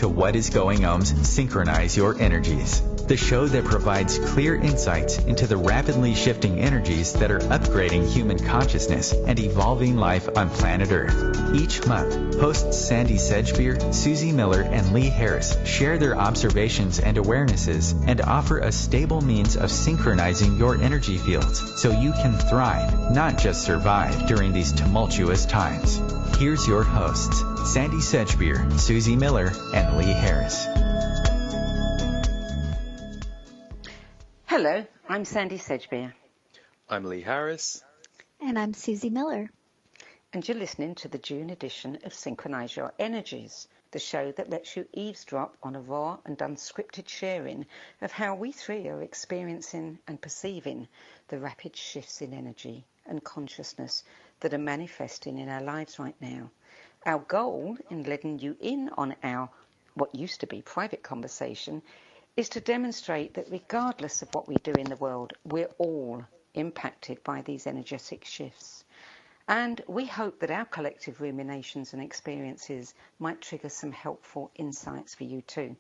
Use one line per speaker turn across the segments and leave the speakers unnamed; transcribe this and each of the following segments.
to What is Going Ohm's Synchronize Your Energies, the show that provides clear insights into the rapidly shifting energies that are upgrading human consciousness and evolving life on planet Earth. Each month, hosts Sandie Sedgbeer, Suzy Miller, and Lee Harris share their observations and awarenesses and offer a stable means of synchronizing your energy fields so you can thrive, not just survive during these tumultuous times. Here's your hosts, Sandie Sedgbeer, Suzy Miller, and Lee Harris.
Hello, I'm Sandie Sedgbeer.
I'm Lee Harris.
And I'm Suzy Miller.
And you're listening to the June edition of Synchronize Your Energies, the show that lets you eavesdrop on a raw and unscripted sharing of how we three are experiencing and perceiving the rapid shifts in energy and consciousness that are manifesting in our lives right now. Our goal in letting you in on our what used to be private conversation is to demonstrate that regardless of what we do in the world, we're all impacted by these energetic shifts. And we hope that our collective ruminations and experiences might trigger some helpful insights for you too.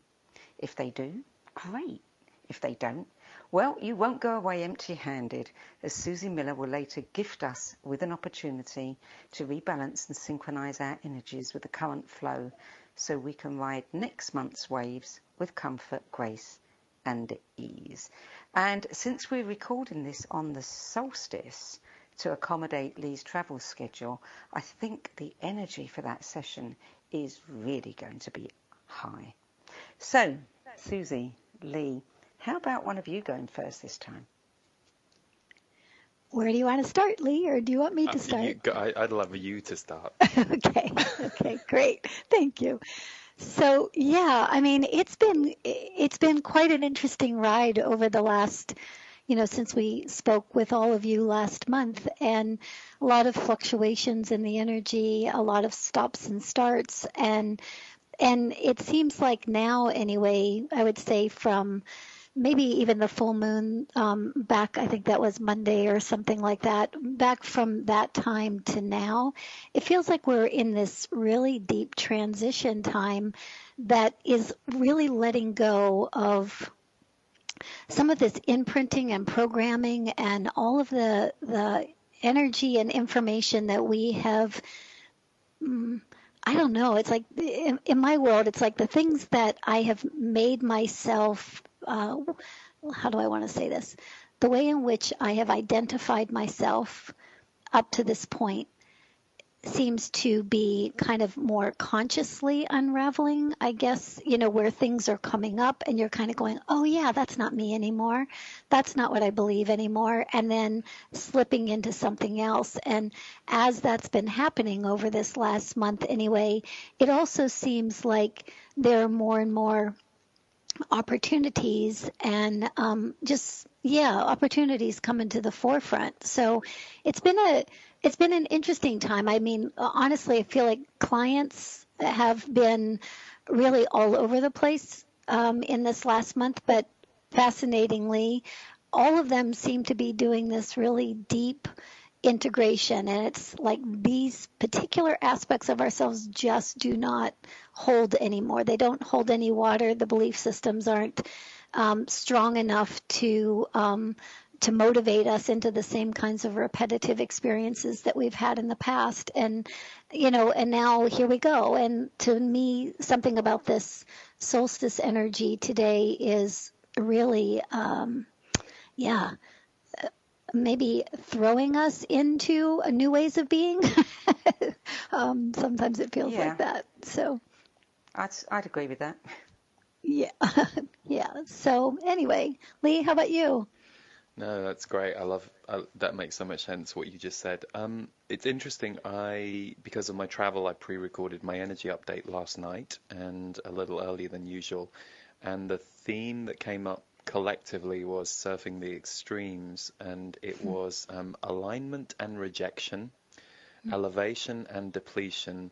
If they do, great. If they don't, well, you won't go away empty-handed, as Suzy Miller will later gift us with an opportunity to rebalance and synchronize our energies with the current flow so we can ride next month's waves with comfort, grace, and ease. And since we're recording this on the solstice to accommodate Lee's travel schedule, I think the energy for that session is really going to be high. So, Suzy, Lee, how about one of you going first this time?
Where do you want to start, Lee, or do you want me to start?
I'd love you to start.
Okay, great. Thank you. So, yeah, I mean, it's been quite an interesting ride over the last, since we spoke with all of you last month, and a lot of fluctuations in the energy, a lot of stops and starts, and it seems like now, anyway, I would say from maybe even the full moon back, I think that was Monday or something like that, back from that time to now, it feels like we're in this really deep transition time that is really letting go of some of this imprinting and programming and all of the energy and information that we have. I don't know. It's like in my world, it's like the things that I have made myself, how do I want to say this? The way in which I have identified myself up to this point seems to be kind of more consciously unraveling, I guess, where things are coming up and you're kind of going, oh yeah, that's not me anymore. That's not what I believe anymore. And then slipping into something else. And as that's been happening over this last month anyway, it also seems like there are more and more opportunities and opportunities coming to the forefront. So it's been an interesting time. I mean, honestly, I feel like clients have been really all over the place in this last month, but fascinatingly, all of them seem to be doing this really deep integration, and it's like these particular aspects of ourselves just do not hold anymore. They don't hold any water. The belief systems aren't strong enough to motivate us into the same kinds of repetitive experiences that we've had in the past. And and now here we go. And to me, something about this solstice energy today is really maybe throwing us into new ways of being. Sometimes it feels like that. So
I'd agree with that.
Yeah. Yeah. So anyway, Lee, how about you?
No, that's great. That makes so much sense what you just said. It's interesting. Because of my travel, I pre-recorded my energy update last night and a little earlier than usual. And the theme that came up collectively was surfing the extremes, and it was alignment and rejection, elevation and depletion,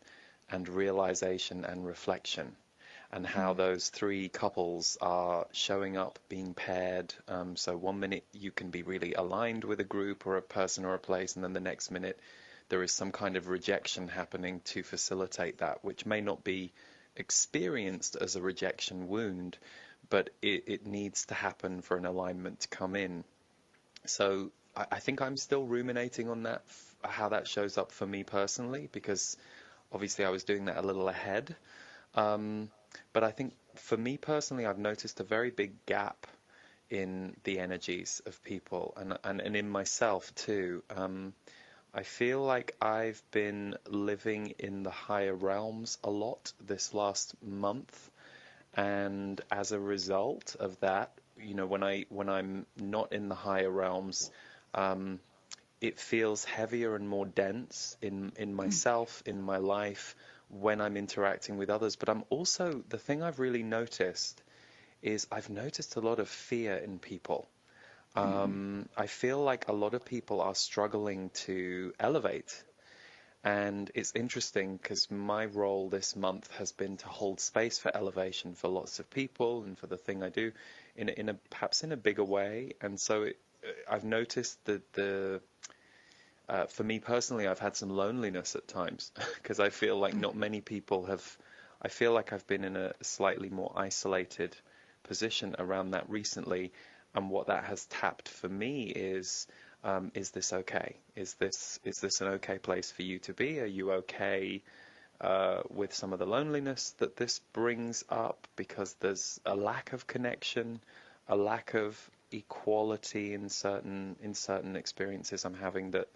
and realization and reflection, and how those three couples are showing up, being paired. So 1 minute you can be really aligned with a group or a person or a place, and then the next minute there is some kind of rejection happening to facilitate that, which may not be experienced as a rejection wound, but it needs to happen for an alignment to come in. So I think I'm still ruminating on that, how that shows up for me personally, because obviously I was doing that a little ahead. But I think for me personally, I've noticed a very big gap in the energies of people, and in myself too. I feel like I've been living in the higher realms a lot this last month, and as a result of that, when I'm not in the higher realms, it feels heavier and more dense in myself, in my life, when I'm interacting with others. But the thing I've really noticed is I've noticed a lot of fear in people. I feel like a lot of people are struggling to elevate. And it's interesting because my role this month has been to hold space for elevation for lots of people and for the thing I do perhaps in a bigger way. And so I've noticed that for me personally, I've had some loneliness at times because I feel like not many people I feel like I've been in a slightly more isolated position around that recently. And what that has tapped for me is this okay? Is this an okay place for you to be? Are you okay with some of the loneliness that this brings up? Because there's a lack of connection, a lack of equality in certain experiences I'm having that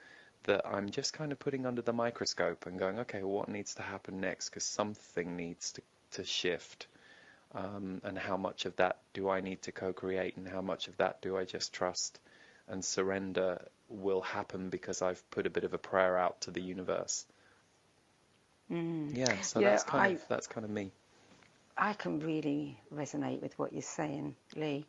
I'm just kind of putting under the microscope and going, okay, well, what needs to happen next? Because something needs to shift. And how much of that do I need to co-create, and how much of that do I just trust and surrender will happen because I've put a bit of a prayer out to the universe? Yeah, so
Yeah,
that's kind of me.
I can really resonate with what you're saying, Lee.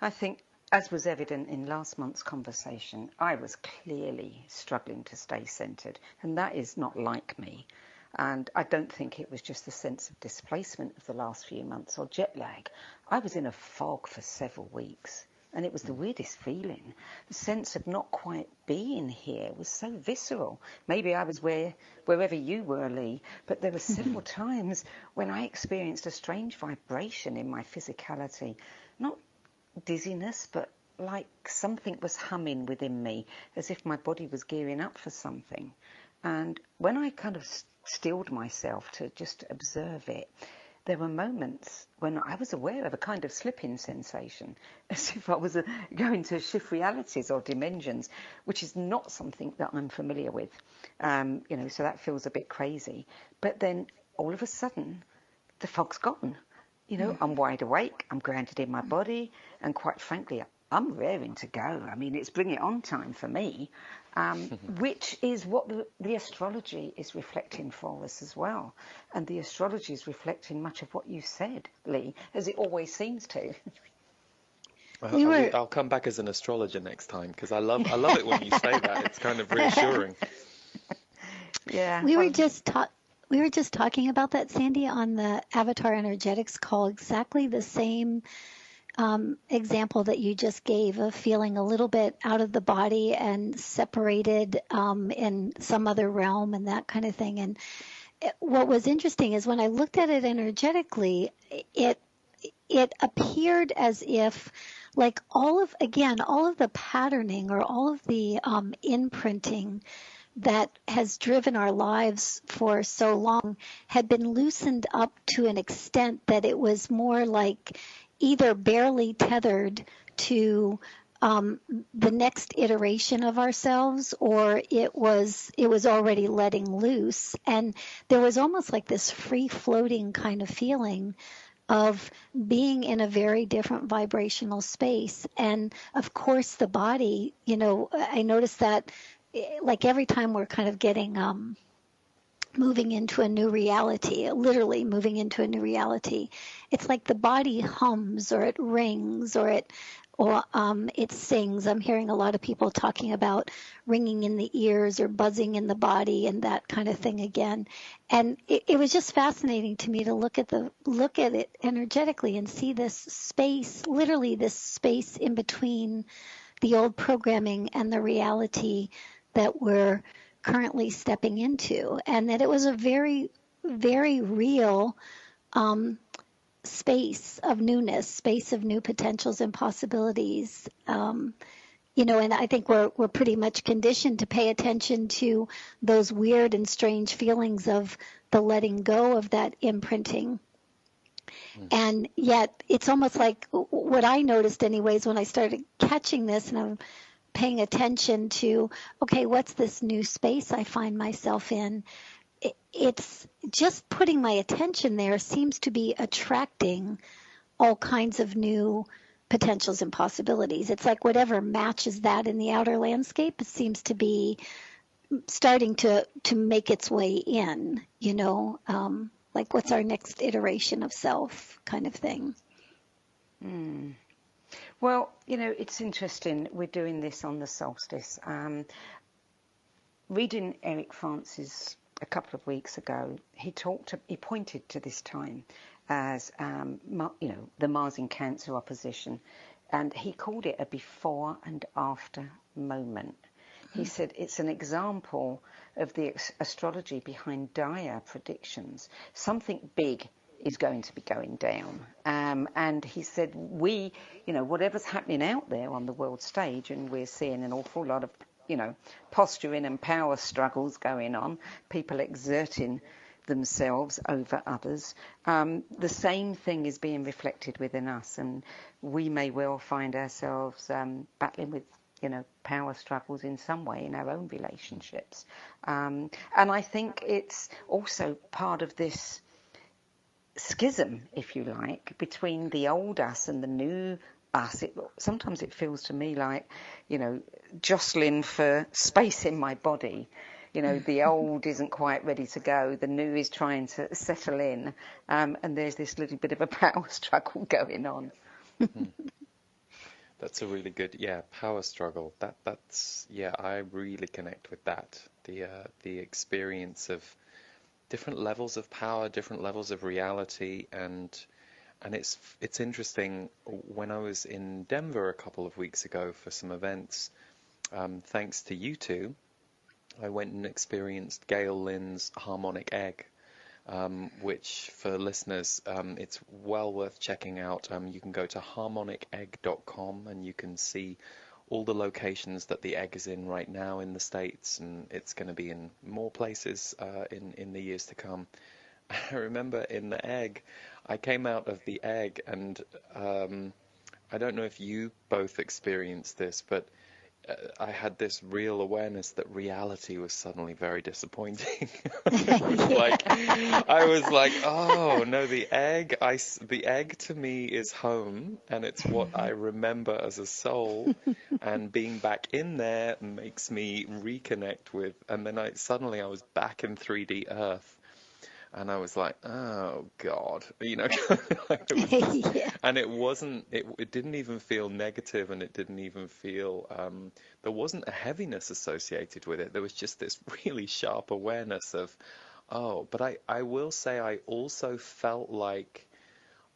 I think, as was evident in last month's conversation, I was clearly struggling to stay centered, and that is not like me. And I don't think it was just the sense of displacement of the last few months or jet lag. I was in a fog for several weeks, and it was the weirdest feeling. The sense of not quite being here was so visceral. Maybe I was wherever you were, Lee, but there were several times when I experienced a strange vibration in my physicality. Not dizziness, but like something was humming within me, as if my body was gearing up for something. And when I kind of stilled myself to just observe it, there were moments when I was aware of a kind of slipping sensation, as if I was going to shift realities or dimensions, which is not something that I'm familiar with. So that feels a bit crazy. But then all of a sudden, the fog's gone. I'm wide awake, I'm grounded in my body, and quite frankly, I'm raring to go. I mean, it's bring it on time for me, which is what the astrology is reflecting for us as well. And the astrology is reflecting much of what you said, Lee, as it always seems to.
I'll come back as an astrologer next time, because I love it when you say that. It's kind of reassuring.
Yeah.
We were just talking about that, Sandie, on the Avatar Energetics call, exactly the same example that you just gave of feeling a little bit out of the body and separated in some other realm and that kind of thing. And what was interesting is when I looked at it energetically, it appeared as if, like all of the patterning or all of the imprinting that has driven our lives for so long had been loosened up to an extent that it was more like either barely tethered to the next iteration of ourselves, or it was already letting loose. And there was almost like this free floating kind of feeling of being in a very different vibrational space. And of course the body, I noticed that like every time we're kind of getting moving into a new reality, literally moving into a new reality, it's like the body hums or it rings or it sings. I'm hearing a lot of people talking about ringing in the ears or buzzing in the body and that kind of thing again. And it was just fascinating to me to look at it energetically and see this space, literally this space in between the old programming and the reality that we're currently stepping into, and that it was a very, very real um, space of newness, space of new potentials and possibilities. And I think we're pretty much conditioned to pay attention to those weird and strange feelings of the letting go of that imprinting. And yet it's almost like what I noticed anyways when I started catching this, and I'm paying attention to, okay, what's this new space I find myself in? It's just putting my attention there seems to be attracting all kinds of new potentials and possibilities. It's like whatever matches that in the outer landscape, it seems to be starting to make its way in, like what's our next iteration of self kind of thing.
Well, it's interesting. We're doing this on the solstice. Reading Eric Francis a couple of weeks ago, he pointed to this time as, the Mars in Cancer opposition, and he called it a before and after moment. He said it's an example of the astrology behind dire predictions. Something big is going to be going down. And he said whatever's happening out there on the world stage, and we're seeing an awful lot of, posturing and power struggles going on, people exerting themselves over others. The same thing is being reflected within us, and we may well find ourselves battling with power struggles in some way in our own relationships. And I think it's also part of this schism, if you like, between the old us and the new us. Sometimes it feels to me like, jostling for space in my body. The old isn't quite ready to go. The new is trying to settle in. And there's this little bit of a power struggle going on.
That's a really good, power struggle. That's I really connect with that. The experience of different levels of power, different levels of reality, and it's interesting. When I was in Denver a couple of weeks ago for some events, thanks to you two, I went and experienced Gail Lynn's harmonic egg. Which for listeners, it's well worth checking out. You can go to harmonicegg.com and you can see all the locations that the egg is in right now in the States, and it's going to be in more places in the years to come. I remember in the egg, I came out of the egg, and I don't know if you both experienced this, but I had this real awareness that reality was suddenly very disappointing. I was like, oh no, the egg to me is home, and it's what I remember as a soul, and being back in there makes me reconnect with, and then I was back in 3D Earth. And I was like, oh God, and it didn't even feel negative, and it didn't even feel, there wasn't a heaviness associated with it. There was just this really sharp awareness of, but I will say I also felt like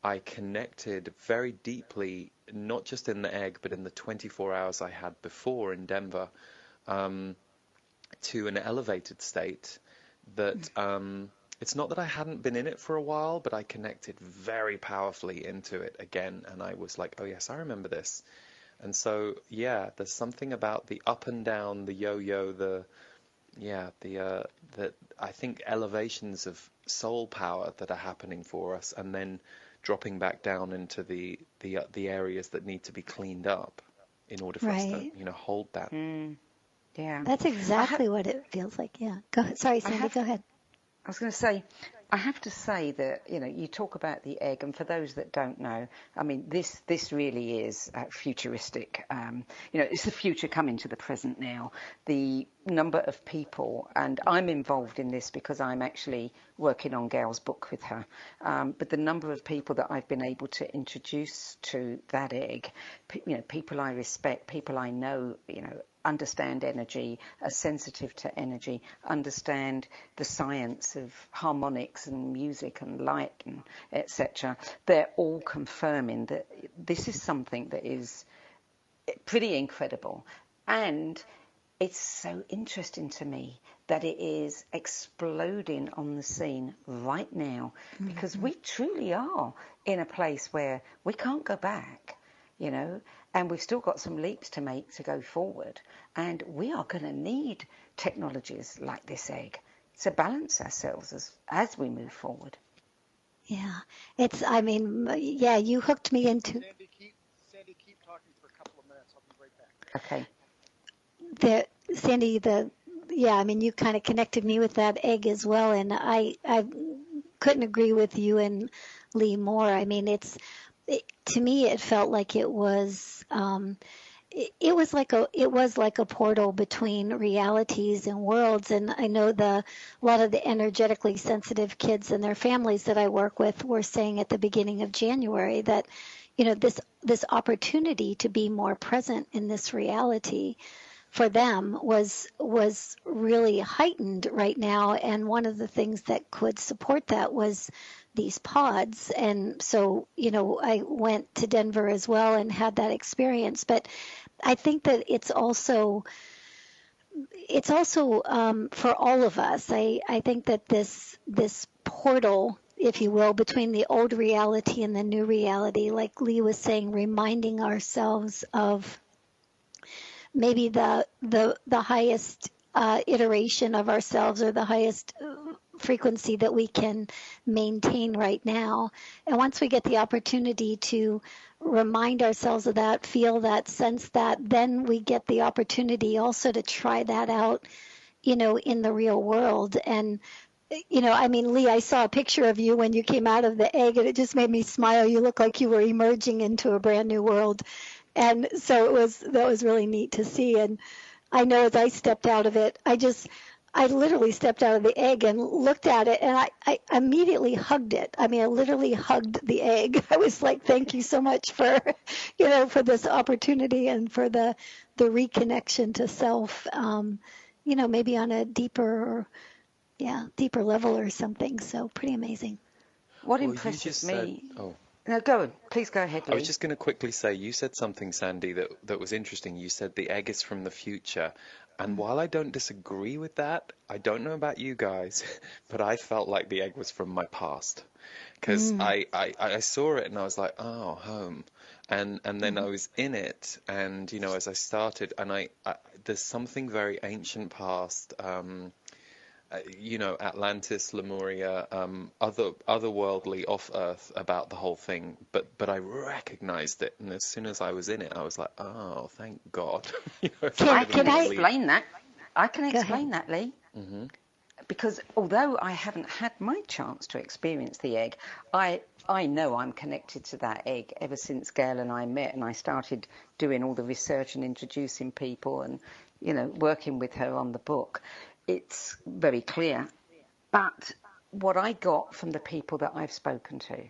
I connected very deeply, not just in the egg, but in the 24 hours I had before in Denver, to an elevated state that, it's not that I hadn't been in it for a while, but I connected very powerfully into it again. And I was like, oh yes, I remember this. And so, there's something about the up and down, the yo-yo, the I think elevations of soul power that are happening for us, and then dropping back down into the areas that need to be cleaned up in order for us to, hold that.
Yeah.
That's exactly what it feels like. Yeah. Go ahead. Sorry, Sandie, go ahead.
I was going to say, I have to say that, you talk about the egg, and for those that don't know, I mean, this really is futuristic. It's the future coming to the present now. The number of people, and I'm involved in this because I'm actually working on Gail's book with her, but the number of people that I've been able to introduce to that egg, people I respect, people I know, understand energy, are sensitive to energy, understand the science of harmonics and music and light and etc. They're all confirming that this is something that is pretty incredible. And it's so interesting to me that it is exploding on the scene right now, because we truly are in a place where we can't go back, and we've still got some leaps to make to go forward, and we are going to need technologies like this egg to balance ourselves as we move forward.
Yeah, you hooked me into.
Sandie, keep talking for a couple of minutes. I'll be right back.
Okay.
Sandie, you kind of connected me with that egg as well, and I couldn't agree with you and Lee more. I mean, to me, it felt like it was. It was like a portal between realities and worlds, and I know a lot of the energetically sensitive kids and their families that I work with were saying at the beginning of January that this opportunity to be more present in this reality for them was really heightened right now, and one of the things that could support that was these pods. And so I went to Denver as well and had that experience, but I think that it's also for all of us. I think that this portal, if you will, between the old reality and the new reality, like Lee was saying, reminding ourselves of maybe the highest iteration of ourselves, or the highest frequency that we can maintain right now. And once we get the opportunity to remind ourselves of that, feel that, sense that, then we get the opportunity also to try that out, in the real world. And Lee, I saw a picture of you when you came out of the egg, and it just made me smile. You look like you were emerging into a brand new world. And so that was really neat to see. And I know as I stepped out of it, I literally stepped out of the egg and looked at it, and I immediately hugged it. I mean, I literally hugged the egg. I was like, thank you so much for, for this opportunity and for the reconnection to self, maybe on a deeper level or something. So pretty amazing.
What impresses me... No, go on. Please go ahead, Lee.
I was just going to quickly say, you said something, Sandie, that was interesting. You said the egg is from the future. And while I don't disagree with that, I don't know about you guys, but I felt like the egg was from my past. Because I saw it and I was like, oh, home. And then I was in it, and, as I started, and there's something very ancient past, Atlantis, Lemuria, otherworldly, off Earth about the whole thing, but I recognized it, and as soon as I was in it, I was like, oh, thank God.
Can I explain that? I can explain that, Lee. Mm-hmm. Because although I haven't had my chance to experience the egg, I know I'm connected to that egg ever since Gail and I met, and I started doing all the research and introducing people and, working with her on the book. It's very clear. But what I got from the people that I've spoken to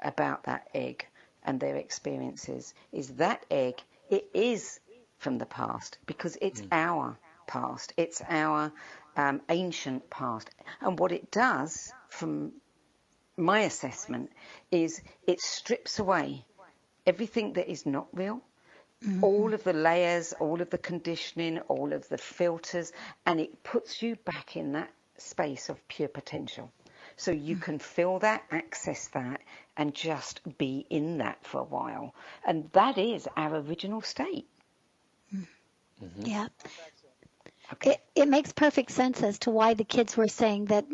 about that egg and their experiences is that egg, it is from the past, because it's our past. It's our ancient past. And what it does, from my assessment, is it strips away everything that is not real. Mm-hmm. All of the layers, all of the conditioning, all of the filters, and it puts you back in that space of pure potential. So you can feel that, access that, and just be in that for a while. And that is our original state.
Mm-hmm. Yeah. Okay. It makes perfect sense as to why the kids were saying that,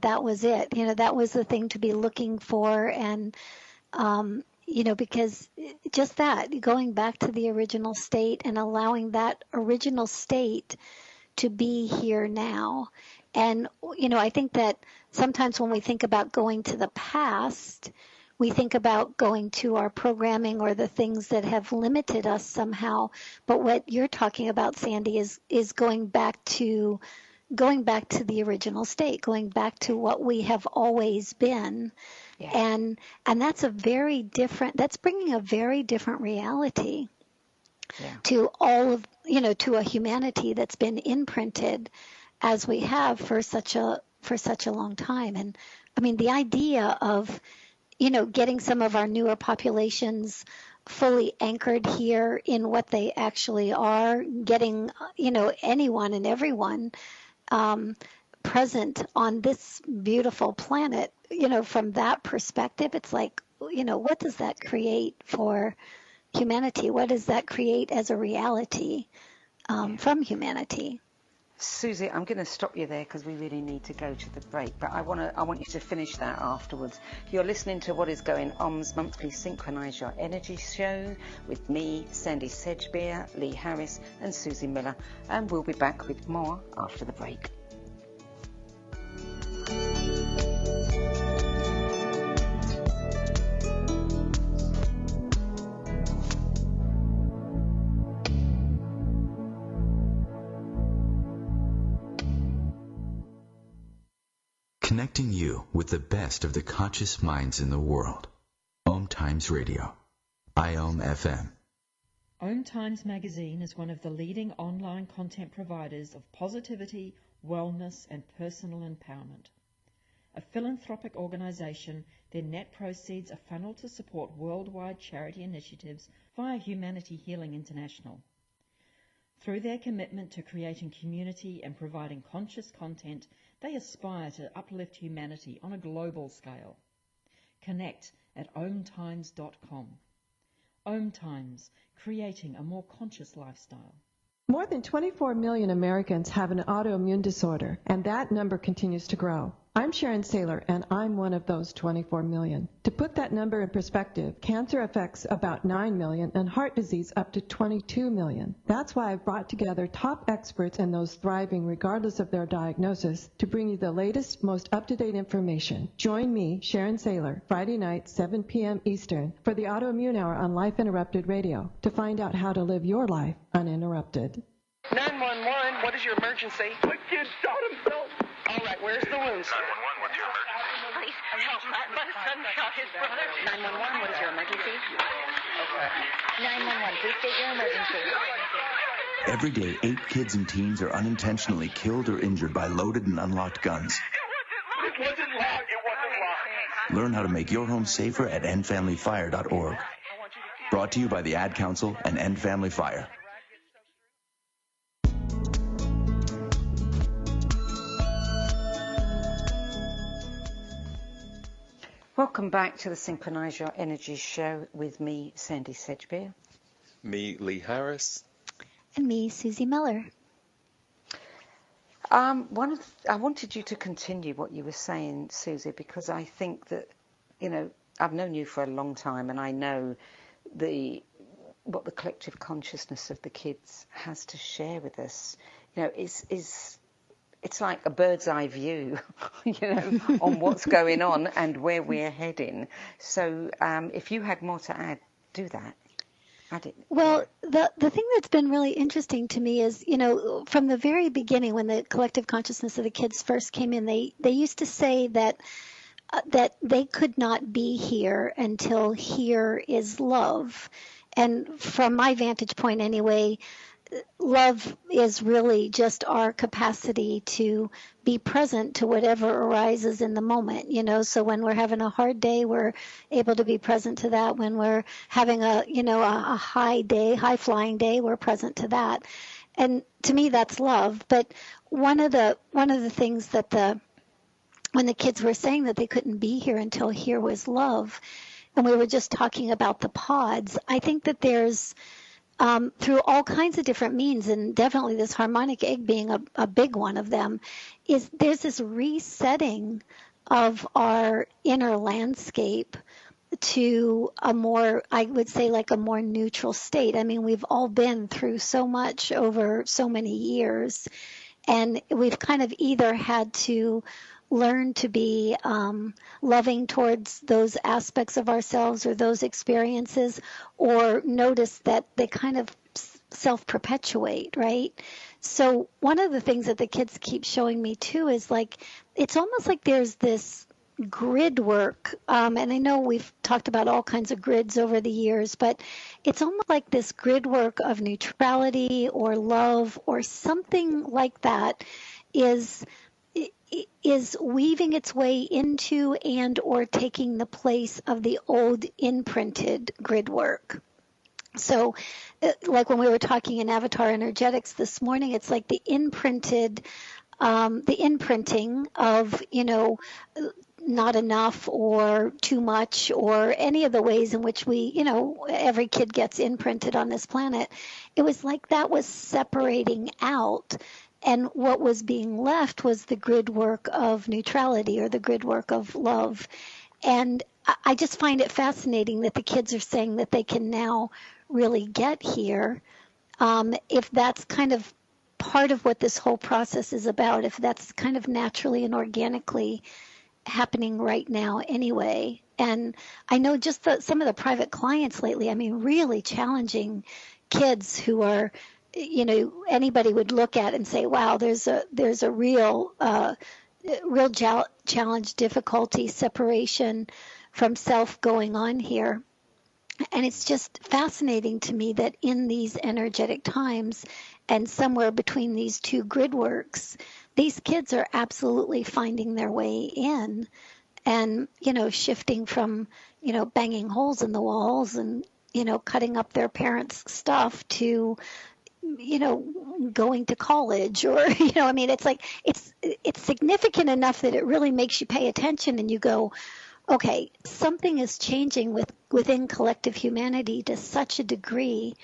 that was it. That was the thing to be looking for. And, because just that, going back to the original state and allowing that original state to be here now. And, I think that sometimes when we think about going to the past, we think about going to our programming or the things that have limited us somehow. But what you're talking about, Sandie, is going back to the original state, going back to what we have always been. Yeah. And that's that's bringing a very different reality to all of, to a humanity that's been imprinted as we have for such a long time. And I mean, the idea of, getting some of our newer populations fully anchored here in what they actually are, getting, anyone and everyone present on this beautiful planet, from that perspective, it's like, what does that create for humanity? What does that create as a reality from humanity?
Suzy, I'm going to stop you there because we really need to go to the break, but I want you to finish that afterwards. You're listening to What Is Going On's monthly Synchronize Your Energies show with me, Sandie Sedgbeer, Lee Harris and Suzy Miller, and we'll be back with more after the break.
Connecting you with the best of the conscious minds in the world. OMTimes Radio. IOM FM.
OMTimes magazine is one of the leading online content providers of positivity, wellness and personal empowerment. A philanthropic organisation, their net proceeds are funneled to support worldwide charity initiatives via Humanity Healing International. Through their commitment to creating community and providing conscious content, they aspire to uplift humanity on a global scale. Connect at omtimes.com. OMTimes, creating a more conscious lifestyle.
More than 24 million Americans have an autoimmune disorder, and that number continues to grow. I'm Sharon Saylor, and I'm one of those 24 million. To put that number in perspective, cancer affects about 9 million and heart disease up to 22 million. That's why I've brought together top experts and those thriving regardless of their diagnosis to bring you the latest, most up-to-date information. Join me, Sharon Saylor, Friday night, 7 p.m. Eastern, for the Autoimmune Hour on Life Interrupted Radio to find out how to live your life uninterrupted.
911, what is your emergency? My kid shot himself. All right, where's the wound, sir?
911, what's your emergency?
Please help. My son shot his brother.
911, what is your emergency?
Okay. 911, please state your emergency.
Every day, 8 kids and teens are unintentionally killed or injured by loaded and unlocked guns.
It wasn't locked.
Learn how to make your home safer at endfamilyfire.org. Brought to you by the Ad Council and End Family Fire.
Welcome back to the Synchronize Your Energies show with me, Sandie Sedgbeer.
Me, Lee Harris.
And me, Suzy Miller.
I wanted you to continue what you were saying, Suzy, because I think that, I've known you for a long time, and I know what the collective consciousness of the kids has to share with us. It's like a bird's eye view, on what's going on and where we're heading. So if you had more to add, do that. Add it.
Well, the thing that's been really interesting to me is, from the very beginning, when the collective consciousness of the kids first came in, they used to say that they could not be here until here is love. And from my vantage point anyway, love is really just our capacity to be present to whatever arises in the moment, so when we're having a hard day, we're able to be present to that. When we're having a high flying day, we're present to that. And to me, that's love. But one of the things that when the kids were saying that they couldn't be here until here was love, and we were just talking about the pods, I think that there's through all kinds of different means, and definitely this harmonic egg being a big one of them, there's this resetting of our inner landscape to a more, I would say, like a more neutral state. I mean, we've all been through so much over so many years, and we've kind of either had to learn to be loving towards those aspects of ourselves or those experiences, or notice that they kind of self-perpetuate, right? So one of the things that the kids keep showing me too is like, it's almost like there's this grid work, and I know we've talked about all kinds of grids over the years, but it's almost like this grid work of neutrality or love or something like that is weaving its way into and or taking the place of the old imprinted grid work. So like when we were talking in Avatar Energetics this morning, it's like the imprinted the imprinting of, not enough or too much, or any of the ways in which we, every kid gets imprinted on this planet. It was like that was separating out. And what was being left was the grid work of neutrality, or the grid work of love. And I just find it fascinating that the kids are saying that they can now really get here. If that's kind of part of what this whole process is about, if that's kind of naturally and organically happening right now anyway. And I know just some of the private clients lately, I mean, really challenging kids who are, anybody would look at and say, wow, there's a real challenge, difficulty, separation from self going on here. And it's just fascinating to me that in these energetic times, and somewhere between these two grid works, these kids are absolutely finding their way in, and, shifting from, banging holes in the walls and, cutting up their parents' stuff to, going to college, or, I mean, it's like, it's significant enough that it really makes you pay attention, and you go, okay, something is changing within collective humanity to such a degree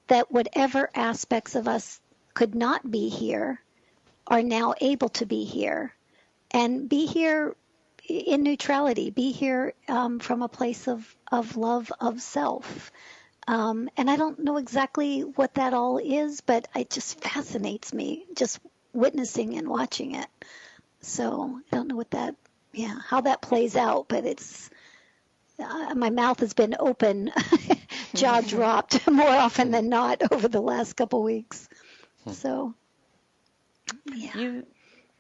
that whatever aspects of us could not be here are now able to be here, and be here in neutrality, be here from a place of love of self. And I don't know exactly what that all is, but it just fascinates me, just witnessing and watching it. So I don't know how that plays out, but it's, my mouth has been open, jaw dropped more often than not over the last couple weeks. So, yeah.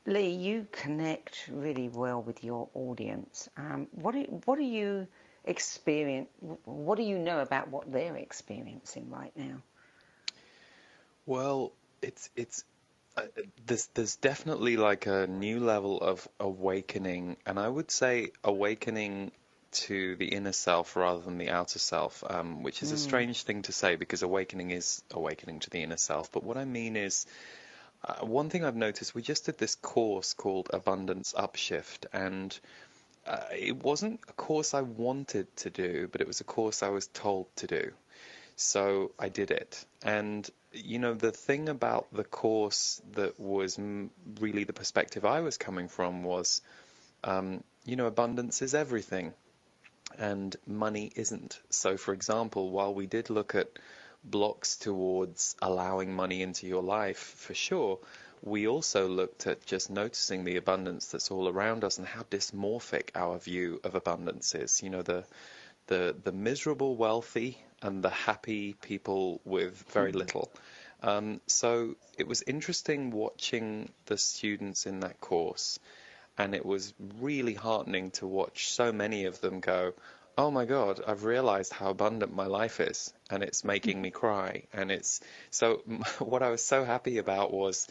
Lee, you connect really well with your audience. What do you experience? What do you know about what they're experiencing right now?
Well, there's definitely like a new level of awakening, and I would say awakening to the inner self rather than the outer self, which is a strange thing to say, because awakening is awakening to the inner self. But what I mean is, one thing I've noticed, we just did this course called Abundance Upshift, and it wasn't a course I wanted to do, but it was a course I was told to do. So I did it. And, the thing about the course that was really the perspective I was coming from was, abundance is everything and money isn't. So, for example, while we did look at blocks towards allowing money into your life, for sure, we also looked at just noticing the abundance that's all around us and how dysmorphic our view of abundance is. The miserable wealthy and the happy people with very little. So it was interesting watching the students in that course, and it was really heartening to watch so many of them go, oh my God, I've realized how abundant my life is, and it's making me cry. And it's so what I was so happy about was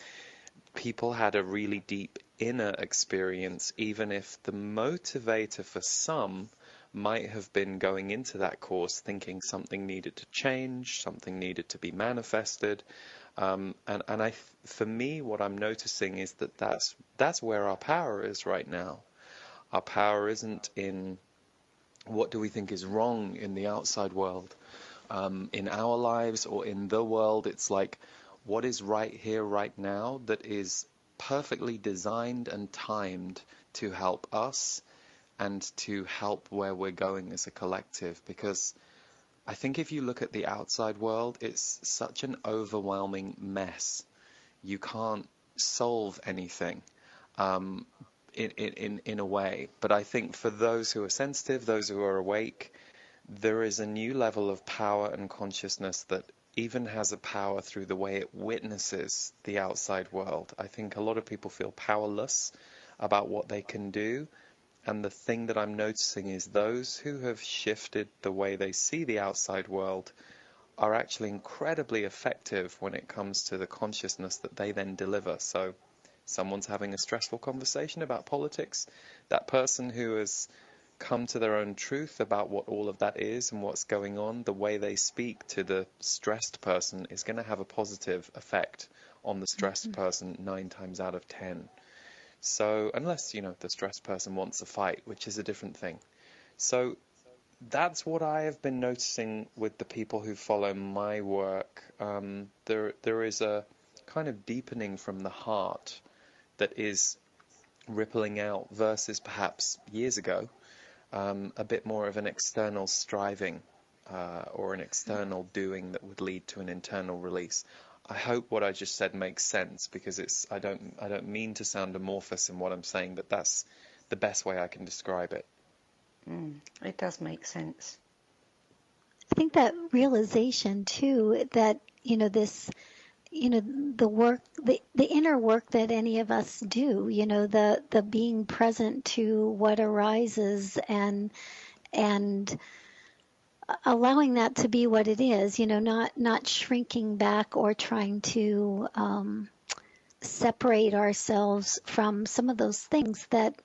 people had a really deep inner experience, even if the motivator for some might have been going into that course thinking something needed to change, something needed to be manifested. For me, what I'm noticing is that's where our power is right now. Our power isn't in what do we think is wrong in the outside world, in our lives or in the world. It's like, what is right here, right now, that is perfectly designed and timed to help us and to help where we're going as a collective. Because I think if you look at the outside world, it's such an overwhelming mess. You can't solve anything in a way. But I think for those who are sensitive, those who are awake, there is a new level of power and consciousness that even has a power through the way it witnesses the outside world. I think a lot of people feel powerless about what they can do. And the thing that I'm noticing is those who have shifted the way they see the outside world are actually incredibly effective when it comes to the consciousness that they then deliver. So someone's having a stressful conversation about politics. That person who has come to their own truth about what all of that is and what's going on, the way they speak to the stressed person is going to have a positive effect on the stressed person 9 times out of 10. So unless, the stressed person wants a fight, which is a different thing. So that's what I have been noticing with the people who follow my work. There is a kind of deepening from the heart that is rippling out versus perhaps years ago, a bit more of an external striving or an external doing that would lead to an internal release. I hope what I just said makes sense, because I don't mean to sound amorphous in what I'm saying, but that's the best way I can describe it.
It does make sense.
I think that realization too, that, this, the work, the inner work that any of us do, the being present to what arises and allowing that to be what it is, not shrinking back or trying to separate ourselves from some of those things that,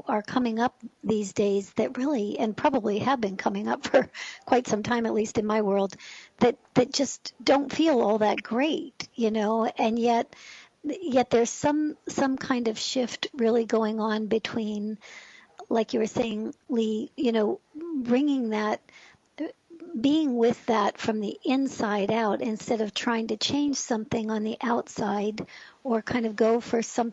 are coming up these days that really, and probably have been coming up for quite some time, at least in my world, that just don't feel all that great, and yet there's some kind of shift really going on between, like you were saying, Lee, bringing that, being with that from the inside out instead of trying to change something on the outside, or kind of go for some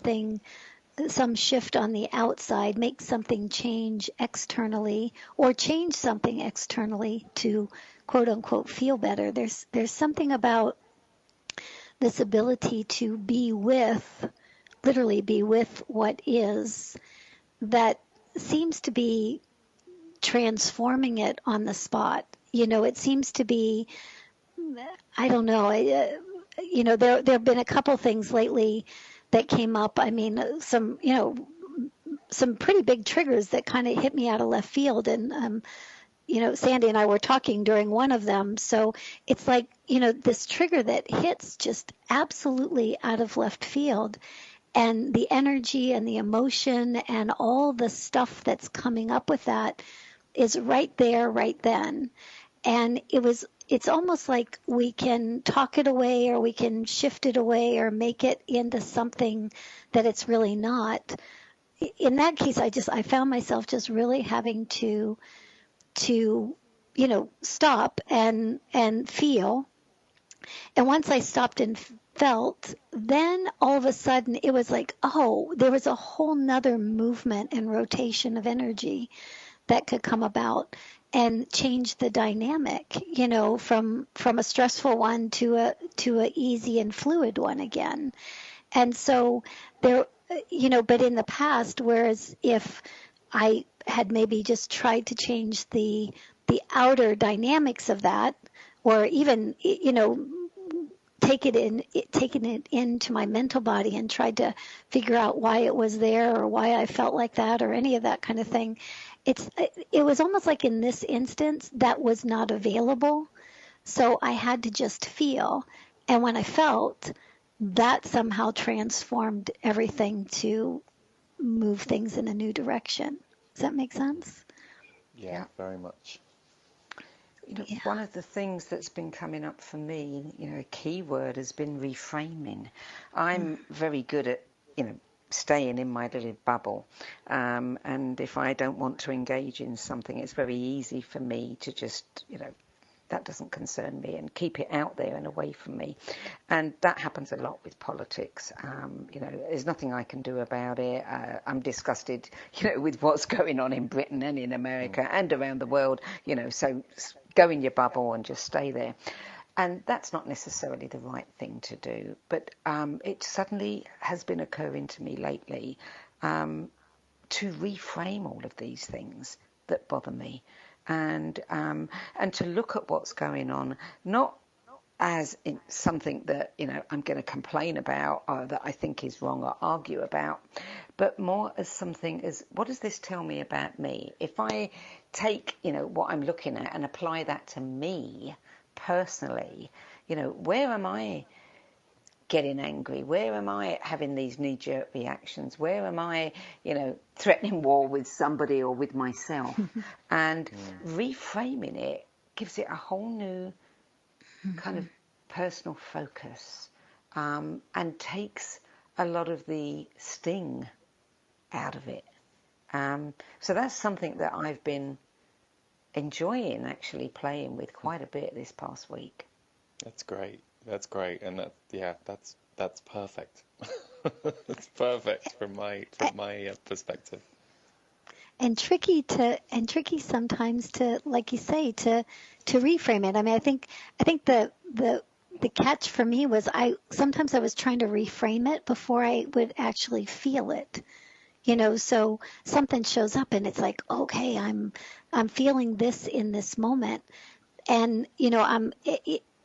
shift on the outside, make something change externally, or change something externally to quote unquote feel better. There's something about this ability to literally be with what is, that seems to be transforming it on the spot. It seems to be, I don't know, there have been a couple things lately that came up. I mean, some pretty big triggers that kind of hit me out of left field. And, Sandie and I were talking during one of them. So it's like, this trigger that hits just absolutely out of left field. And the energy and the emotion and all the stuff that's coming up with that is right there, right then. And it's almost like we can talk it away, or we can shift it away, or make it into something that it's really not. In that case, I found myself just really having to stop and feel. And once I stopped and felt, then all of a sudden it was like, oh, there was a whole nother movement and rotation of energy that could come about and change the dynamic, from a stressful one to a easy and fluid one again. And so there, but in the past, whereas if I had maybe just tried to change the outer dynamics of that, or even, taking it into my mental body and tried to figure out why it was there, or why I felt like that, or any of that kind of thing. It was almost like in this instance that was not available. So I had to just feel. And when I felt, that somehow transformed everything to move things in a new direction. Does that make sense?
Yeah, very much.
One of the things that's been coming up for me, a key word has been reframing. I'm very good at, staying in my little bubble. And if I don't want to engage in something, it's very easy for me to just, that doesn't concern me, and keep it out there and away from me. And that happens a lot with politics. There's nothing I can do about it. I'm disgusted, with what's going on in Britain and in America and around the world, so go in your bubble and just stay there. And that's not necessarily the right thing to do. But it suddenly has been occurring to me lately to reframe all of these things that bother me, and to look at what's going on, not as in something that I'm going to complain about, or that I think is wrong or argue about, but more as something as, what does this tell me about me? If I take what I'm looking at and apply that to me personally, where am I getting angry? Where am I having these knee-jerk reactions? Where am I, threatening war with somebody or with myself? And reframing it gives it a whole new kind of personal focus. and takes a lot of the sting out of it. So that's something that I've been enjoying, actually playing with quite a bit this past week.
That's great. That's great, and that's perfect. It's perfect from my perspective.
And tricky sometimes to, like you say, to reframe it. I mean, I think the catch for me was sometimes I was trying to reframe it before I would actually feel it. So something shows up and it's like, okay, I'm feeling this in this moment, and I'm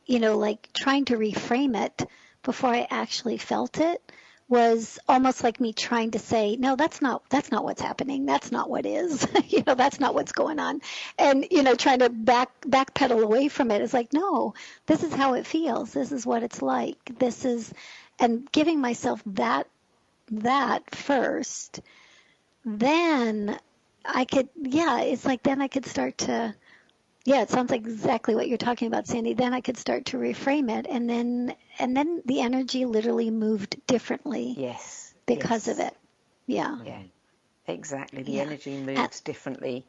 like trying to reframe it before I actually felt it was almost like me trying to say, no, that's not what's happening. That's not what is. That's not what's going on. And trying to backpedal away from it is like, no, this is how it feels. This is what it's like. And giving myself that first, then I could, it's like then I could start to, it sounds like exactly what you're talking about, Sandie. Then I could start to reframe it, and then the energy literally moved differently.
Yes.
Because of it. Yeah.
Yeah. Exactly. The energy moves differently.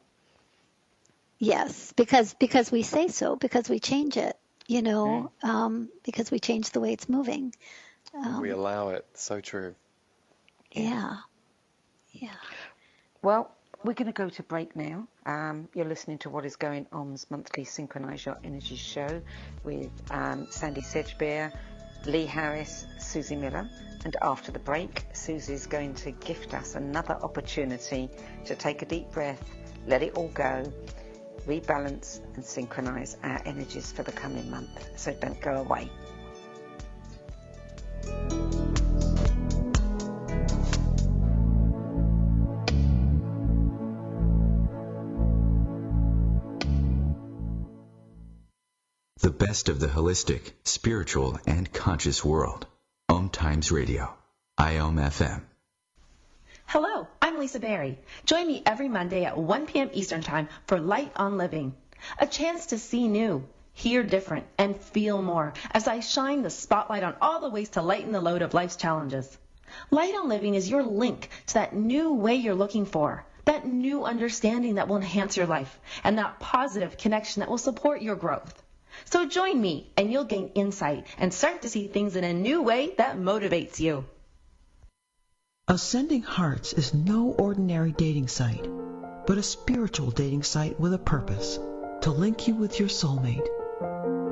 Yes, because we say so, because we change it, because we change the way it's moving.
We allow it. So true.
Yeah.
Well, we're going to go to break now. You're listening to What Is Going On's monthly Synchronize Your Energies show with Sandie Sedgbeer, Lee Harris, Suzy Miller. And after the break, Suzy's going to gift us another opportunity to take a deep breath, let it all go, rebalance and synchronize our energies for the coming month. So don't go away.
The best of the holistic, spiritual, and conscious world. OMTimes Radio. IOM FM.
Hello, I'm Lisa Berry. Join me every Monday at 1 p.m. Eastern Time for Light on Living. A chance to see new, hear different, and feel more as I shine the spotlight on all the ways to lighten the load of life's challenges. Light on Living is your link to that new way you're looking for, that new understanding that will enhance your life, and that positive connection that will support your growth. So join me and you'll gain insight and start to see things in a new way that motivates you.
Ascending Hearts is no ordinary dating site, but a spiritual dating site with a purpose, to link you with your soulmate.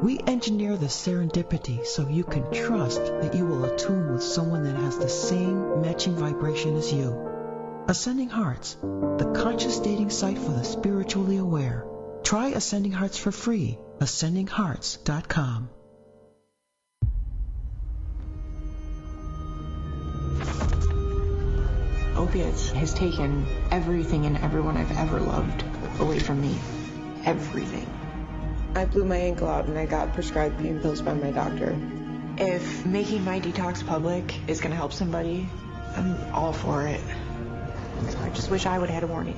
We engineer the serendipity so you can trust that you will attune with someone that has the same matching vibration as you. Ascending Hearts, the conscious dating site for the spiritually aware. Try Ascending Hearts for free. AscendingHearts.com.
Opiates has taken everything and everyone I've ever loved away from me. Everything.
I blew my ankle out and I got prescribed pain pills by my doctor.
If making my detox public is going to help somebody, I'm all for it. So I just wish I would have had a warning.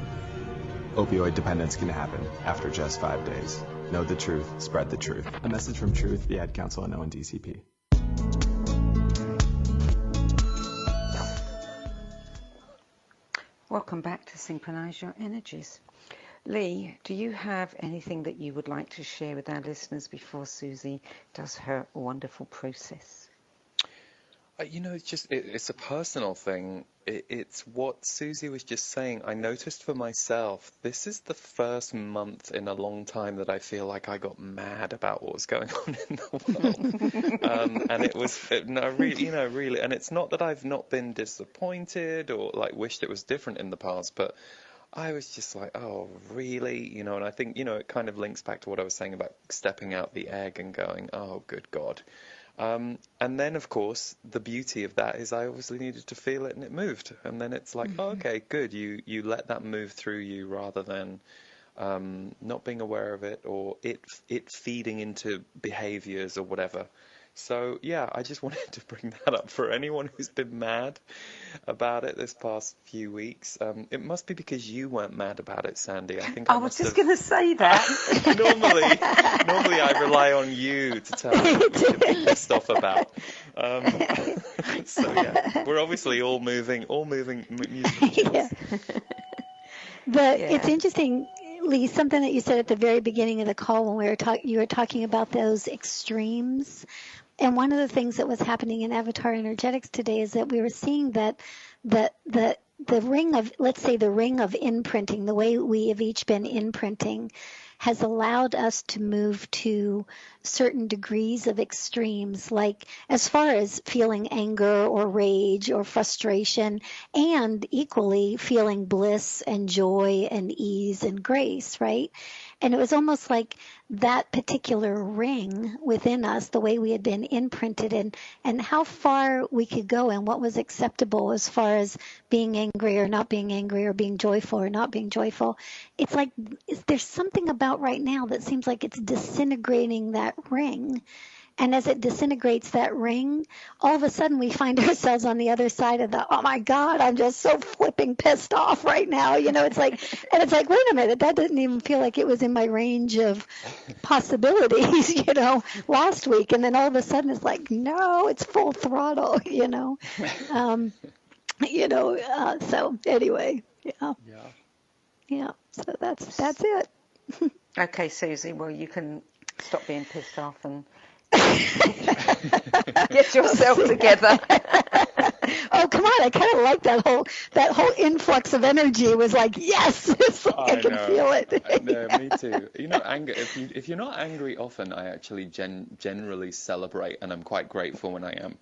Opioid dependence can happen after just 5 days. Know the truth, spread the truth. A message from Truth, the Ad Council, and ONDCP.
Welcome back to Synchronize Your Energies. Lee, do you have anything that you would like to share with our listeners before Suzy does her wonderful process?
It's a personal thing. It's what Suzy was just saying. I noticed for myself, this is the first month in a long time that I feel like I got mad about what was going on in the world. And it was, really, and it's not that I've not been disappointed or like wished it was different in the past, but I was just like, oh, really? And I think, it kind of links back to what I was saying about stepping out the egg and going, oh, good God. And then, of course, the beauty of that is I obviously needed to feel it and it moved. And then it's like, oh, okay, good. You let that move through you rather than not being aware of it or it feeding into behaviors or whatever. So, yeah, I just wanted to bring that up for anyone who's been mad about it this past few weeks. It must be because you weren't mad about it, Sandie. I think I
was just going to say that.
Normally I rely on you to tell me what to be pissed off about. So yeah, we're obviously all moving musical chairs.
It's interesting, Lee, something that you said at the very beginning of the call when you were talking about those extremes. And one of the things that was happening in Avatar Energetics today is that we were seeing that the ring of, let's say, the ring of imprinting, the way we have each been imprinting, has allowed us to move to certain degrees of extremes, like as far as feeling anger or rage or frustration, and equally feeling bliss and joy and ease and grace, right? And it was almost like that particular ring within us, the way we had been imprinted in, and how far we could go and what was acceptable as far as being angry or not being angry or being joyful or not being joyful. It's like there's something about right now that seems like it's disintegrating that ring. And as it disintegrates that ring, all of a sudden we find ourselves on the other side of the, oh my God, I'm just so flipping pissed off right now. It's like, wait a minute, that didn't even feel like it was in my range of possibilities, last week. And then all of a sudden it's like, no, it's full throttle, so anyway, yeah. So that's it.
Okay, Suzy, well, you can stop being pissed off and get yourself together.
Oh, come on! I kind of like that whole influx of energy. It was like, yes, it's like I can feel it.
No, me too. Anger. If you're not angry often, I actually generally celebrate, and I'm quite grateful when I am.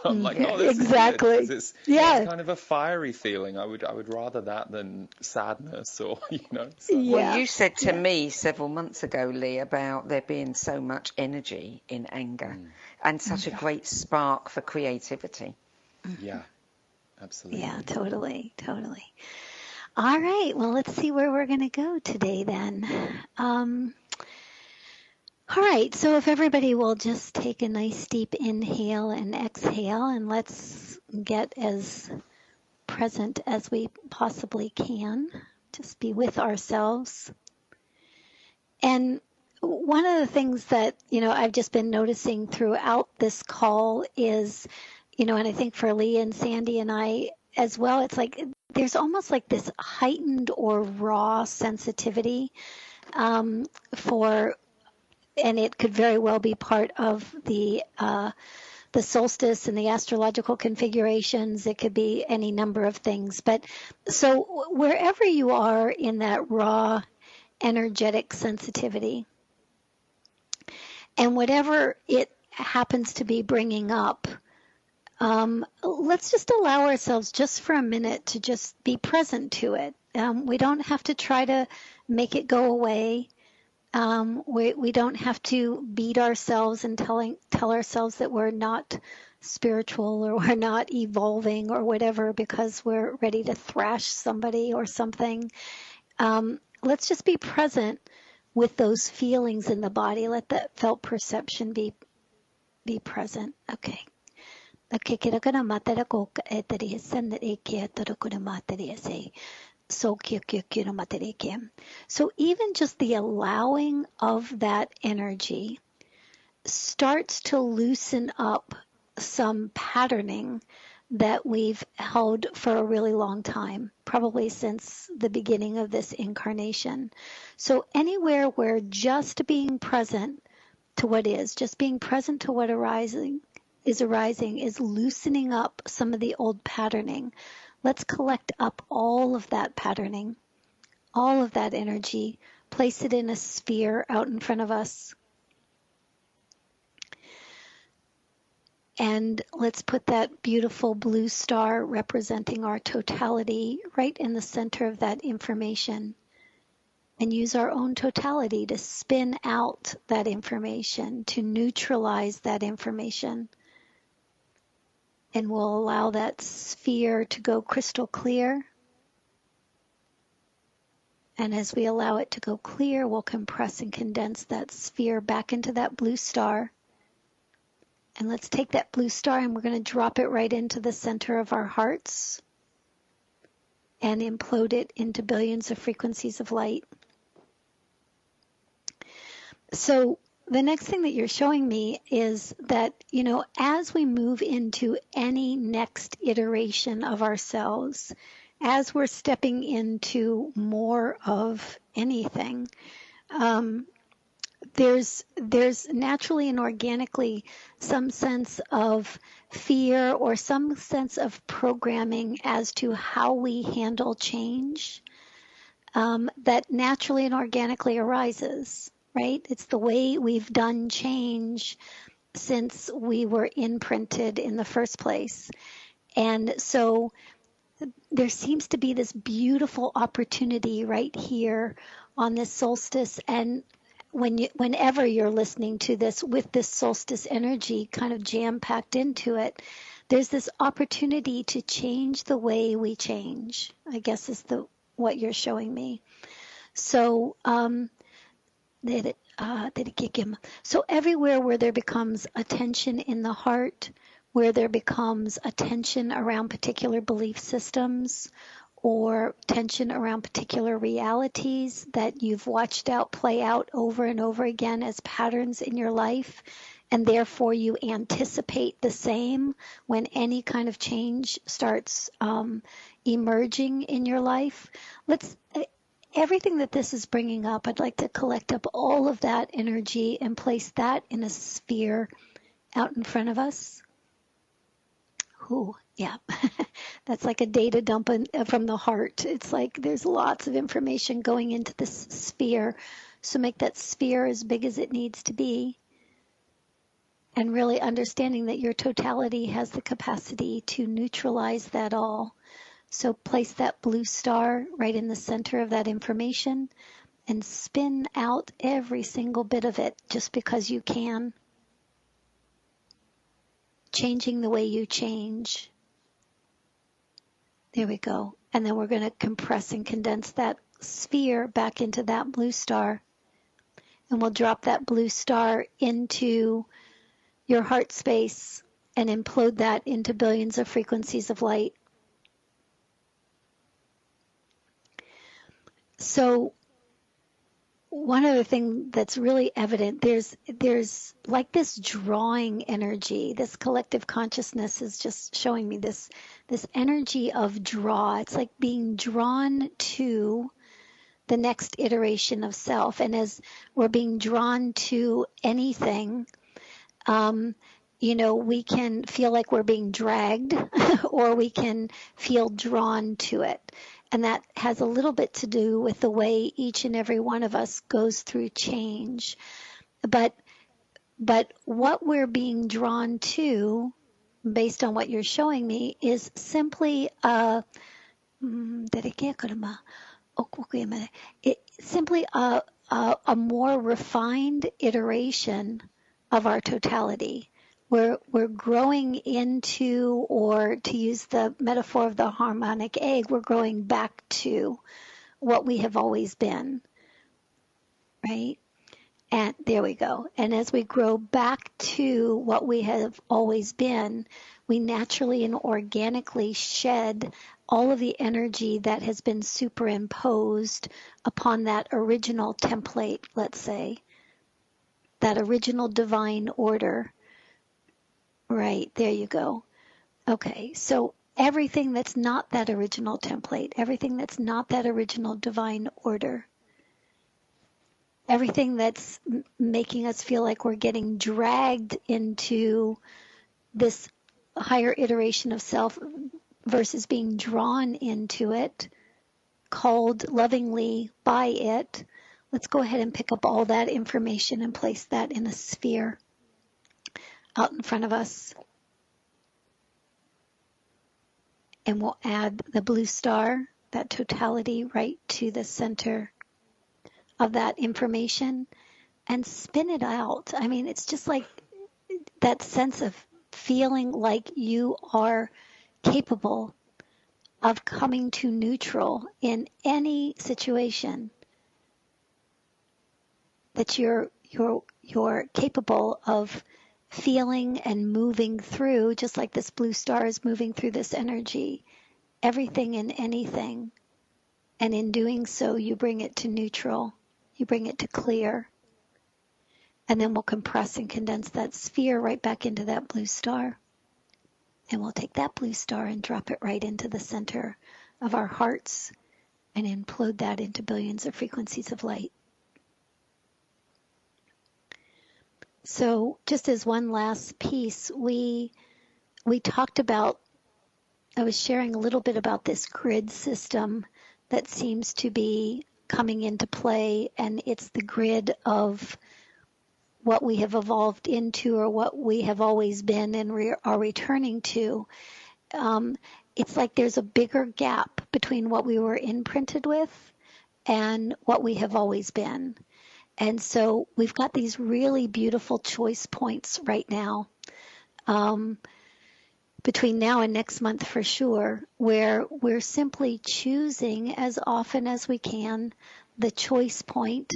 I'm like, oh, this
exactly.
is good, it's kind of a fiery feeling. I would rather that than sadness or
Well, you said to me several months ago, Lee, about there being so much energy in anger and such a great spark for creativity.
Yeah, absolutely.
Yeah, totally. All right, well, let's see where we're going to go today then. All right, so if everybody will just take a nice deep inhale and exhale, and let's get as present as we possibly can. Just be with ourselves. And one of the things that, I've just been noticing throughout this call is, and I think for Lee and Sandie and I as well, it's like there's almost like this heightened or raw sensitivity and it could very well be part of the solstice and the astrological configurations. It could be any number of things. But so wherever you are in that raw energetic sensitivity, and whatever it happens to be bringing up, let's just allow ourselves just for a minute to just be present to it. We don't have to try to make it go away. We don't have to beat ourselves and tell ourselves that we're not spiritual or we're not evolving or whatever because we're ready to thrash somebody or something. Let's just be present with those feelings in the body. Let that felt perception be present. Okay. So even just the allowing of that energy starts to loosen up some patterning that we've held for a really long time, probably since the beginning of this incarnation. So anywhere where just being present to what is, just being present to what is loosening up some of the old patterning. Let's collect up all of that patterning, all of that energy, place it in a sphere out in front of us. And let's put that beautiful blue star representing our totality right in the center of that information. And use our own totality to spin out that information, to neutralize that information. And we'll allow that sphere to go crystal clear. And as we allow it to go clear, we'll compress and condense that sphere back into that blue star. And let's take that blue star and we're going to drop it right into the center of our hearts and implode it into billions of frequencies of light. So the next thing that you're showing me is that, as we move into any next iteration of ourselves, as we're stepping into more of anything, there's naturally and organically some sense of fear or some sense of programming as to how we handle change that naturally and organically arises, right? It's the way we've done change since we were imprinted in the first place. And so there seems to be this beautiful opportunity right here on this solstice. And whenever you're listening to this with this solstice energy kind of jam-packed into it, there's this opportunity to change the way we change, I guess is what you're showing me. So, so everywhere where there becomes a tension in the heart, where there becomes a tension around particular belief systems or tension around particular realities that you've watched out play out over and over again as patterns in your life, and therefore you anticipate the same when any kind of change starts emerging in your life. Everything that this is bringing up, I'd like to collect up all of that energy and place that in a sphere out in front of us. Ooh, yeah. That's like a data dump from the heart. It's like there's lots of information going into this sphere. So make that sphere as big as it needs to be. And really understanding that your totality has the capacity to neutralize that all. So place that blue star right in the center of that information and spin out every single bit of it just because you can. Changing the way you change. There we go. And then we're going to compress and condense that sphere back into that blue star. And we'll drop that blue star into your heart space and implode that into billions of frequencies of light. So one other thing that's really evident, there's like this drawing energy. This collective consciousness is just showing me this energy of draw. It's like being drawn to the next iteration of self. And as we're being drawn to anything, we can feel like we're being dragged or we can feel drawn to it. And that has a little bit to do with the way each and every one of us goes through change. But what we're being drawn to, based on what you're showing me, is simply a more refined iteration of our totality. We're growing into, or to use the metaphor of the harmonic egg, we're growing back to what we have always been, right? And there we go. And as we grow back to what we have always been, we naturally and organically shed all of the energy that has been superimposed upon that original template, let's say, that original divine order. Right, there you go. Okay, so everything that's not that original template, everything that's not that original divine order, everything that's making us feel like we're getting dragged into this higher iteration of self versus being drawn into it, called lovingly by it, let's go ahead and pick up all that information and place that in a sphere out in front of us. And we'll add the blue star, that totality, right to the center of that information and spin it out. I mean, it's just like that sense of feeling like you are capable of coming to neutral in any situation, that you're capable of feeling and moving through, just like this blue star is moving through this energy, everything and anything. And in doing so, you bring it to neutral. You bring it to clear. And then we'll compress and condense that sphere right back into that blue star. And we'll take that blue star and drop it right into the center of our hearts and implode that into billions of frequencies of light. So just as one last piece, we talked about, I was sharing a little bit about this grid system that seems to be coming into play, and it's the grid of what we have evolved into or what we have always been and are returning to. It's like there's a bigger gap between what we were imprinted with and what we have always been. And so we've got these really beautiful choice points right now, between now and next month for sure, where we're simply choosing as often as we can the choice point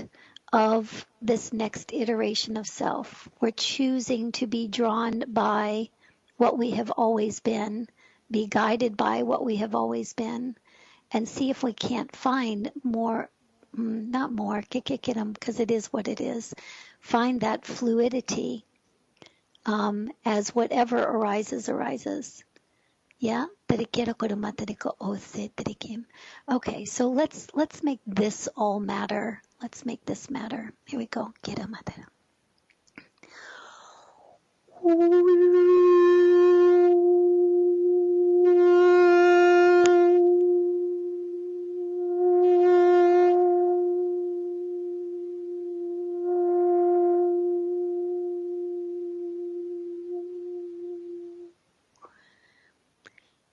of this next iteration of self. We're choosing to be drawn by what we have always been, be guided by what we have always been, and see if we can't find more, not more, because it is what it is, find that fluidity as whatever arises. Yeah? Okay, so let's make this all matter. Let's make this matter. Here we go.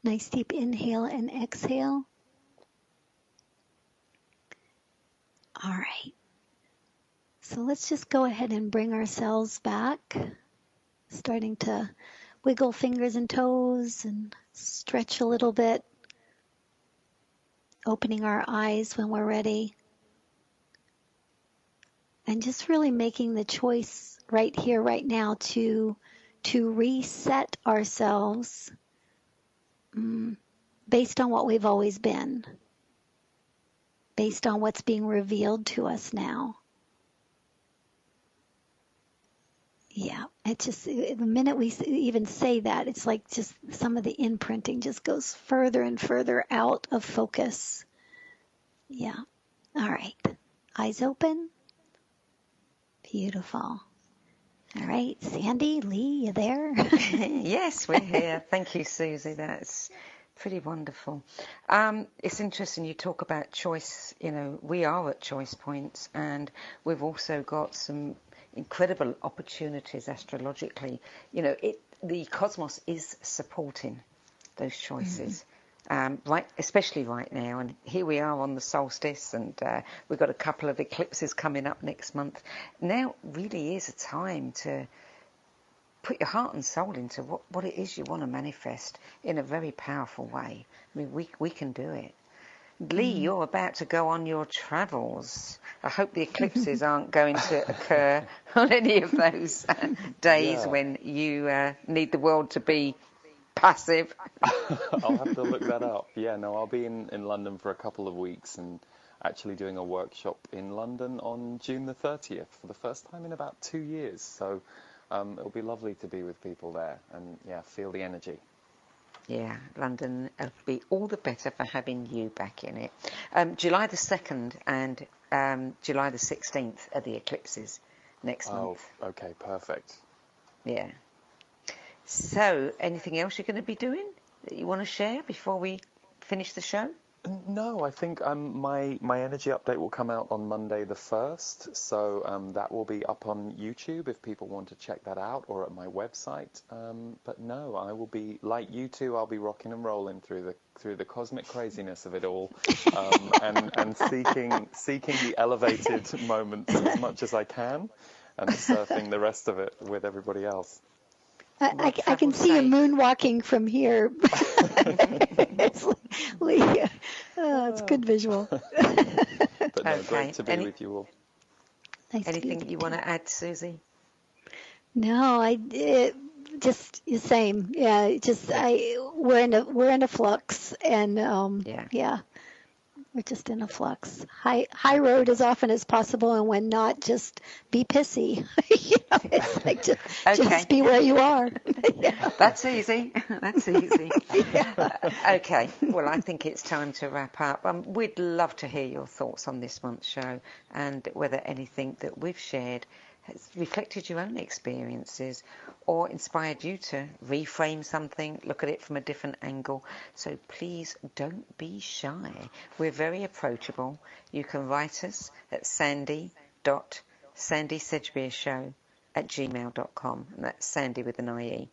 Nice deep inhale and exhale. All right. So let's just go ahead and bring ourselves back, starting to wiggle fingers and toes and stretch a little bit, opening our eyes when we're ready, and just really making the choice right here, right now to reset ourselves based on what we've always been, based on what's being revealed to us now. Yeah, it just, the minute we even say that, it's like just some of the imprinting just goes further and further out of focus. Yeah. All right. Eyes open. Beautiful. All right. Sandie, Lee, you there?
Yes, we're here. Thank you, Suzy. That's pretty wonderful. It's interesting you talk about choice. You know, we are at choice points, and we've also got some incredible opportunities astrologically. You know, the cosmos is supporting those choices. Right, especially right now, and here we are on the solstice, and we've got a couple of eclipses coming up next month. Now really is a time to put your heart and soul into what it is you want to manifest in a very powerful way. I mean, we can do it. Lee, you're about to go on your travels. I hope the eclipses aren't going to occur on any of those days when you need the world to be passive.
I'll have to look that up. Yeah, no, I'll be in London for a couple of weeks and actually doing a workshop in London on June the 30th for the first time in about 2 years. So it'll be lovely to be with people there and, yeah, feel the energy.
Yeah, London will be all the better for having you back in it. July the 2nd and July the 16th are the eclipses next month.
Oh, okay, perfect.
Yeah. So, anything else you're going to be doing that you want to share before we finish the show?
No, I think my energy update will come out on Monday the 1st, so that will be up on YouTube if people want to check that out, or at my website. But no, I will be, like you two, I'll be rocking and rolling through the cosmic craziness of it all, and seeking the elevated moments as much as I can, and surfing the rest of it with everybody else.
I can see you moonwalking from here. It's good visual.
But no, great to be with you all.
Nice
Anything you want to add, Suzy?
No, just the same. Yeah, we're in a flux, and yeah, We're just in a flux. High road as often as possible, and when not, just be pissy. It's like just be where you are. Yeah.
That's easy. That's easy. Okay. Well, I think it's time to wrap up. We'd love to hear your thoughts on this month's show and whether anything that we've shared has reflected your own experiences or inspired you to reframe something, look at it from a different angle. So please don't be shy. We're very approachable. You can write us at sandie.sedgbeershow@gmail.com, and that's Sandie with an IE.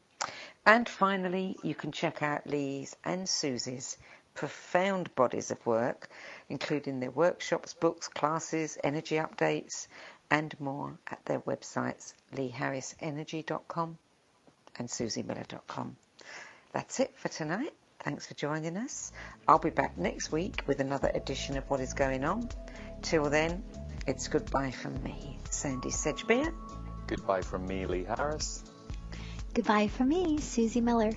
And finally, you can check out Lee's and Suzy's profound bodies of work, including their workshops, books, classes, energy updates, and more at their websites, leeharrisenergy.com and suzymiller.com. That's it for tonight. Thanks for joining us. I'll be back next week with another edition of What Is Going On. Till then, it's goodbye from me, Sandie Sedgbeer.
Goodbye from me, Lee Harris.
Goodbye from me, Suzy Miller.